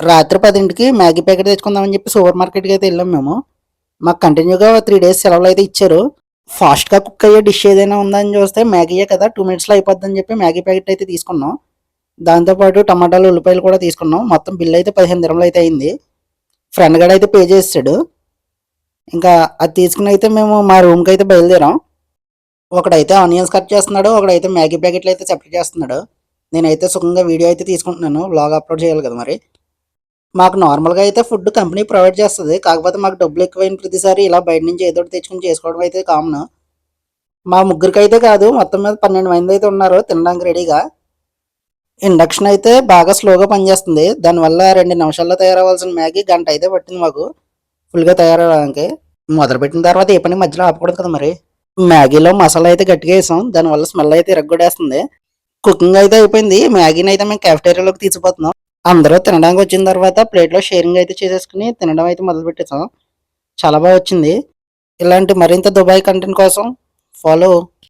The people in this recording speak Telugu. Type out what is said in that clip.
రాత్రి 10కి మ్యాగీ ప్యాకెట్ తెచ్చుకుందామని చెప్పి సూపర్ మార్కెట్‌కి అయితే వెళ్ళాం మేము. మాకు కంటిన్యూగా 3 డేస్ సెలవులు అయితే ఇచ్చారు. ఫాస్ట్‌గా కుక్ అయ్యే డిష్ ఏదైనా ఉందని చూస్తే మ్యాగీయే కదా! 2 మినిట్స్‌లో అయిపోద్దని చెప్పి మ్యాగీ ప్యాకెట్ అయితే తీసుకున్నాం. దాంతో పాటు టమాటాలు, ఉల్లిపాయలు కూడా తీసుకున్నాం. మొత్తం బిల్ అయితే 15 దిర్హాములు అయితే అయింది. ఫ్రెండ్ గాడు అయితే పే చేసేసాడు. ఇంకా అది తీసుకొని అయితే మేము మా రూమ్‌కి అయితే బయలుదేరాం. ఒకడైతే ఆనియన్స్ కట్ చేస్తున్నాడు. ఒకడైతే మ్యాగీ ప్యాకెట్లు అయితే సెపరేట్ చేస్తున్నాడు. నేనైతే సుఖంగా వీడియో అయితే తీసుకుంటున్నాను. వ్లాగ్ అప్‌లోడ్ చేయాలి కదా మరి. మాకు నార్మల్‌గా అయితే ఫుడ్ కంపెనీ ప్రొవైడ్ చేస్తది. కాకపోతే మాకు డబ్బులు ఎక్కువైన ప్రతిసారి ఇలా బయట నుంచి ఏదో ఒకటి తెచ్చుకొని చేసుకోవడం అయితే కామన్. మా ముగ్గురికైతే కాదు మొత్తం మీద 12 మంది అయితే ఉన్నారు తినడానికి రెడీగా. ఇండక్షన్ అయితే బాగా స్లోగా పనిచేస్తుంది. దానివల్ల 2 నిమిషాల్లో తయారవ్వాల్సిన మ్యాగీ గంట అయితే పట్టింది మాకు ఫుల్‌గా తయారవ్వడానికి. మొదలుపెట్టిన తర్వాత ఏ పని మధ్యలో ఆపకూడదు కదా మరి. మ్యాగీలో మసాలా అయితే గట్టిగా ఏసాం. దానివల్ల స్మెల్ అయితే ఇరగ్గొట్టేస్తుంది. కుకింగ్ అయితే అయిపోయింది. మ్యాగీనైతే మేము కాఫెటేరియాలోకి తీసుకుపోతున్నాం. అందరూ తినడానికి వచ్చిన తర్వాత ప్లేట్‌లో షేరింగ్ అయితే చేసేసుకొని తినడం అయితే మొదలుపెట్టేసాం. చాలా బా వచ్చింది. ఇలాంటి మరింత దుబాయ్ కంటెంట్ కోసం ఫాలో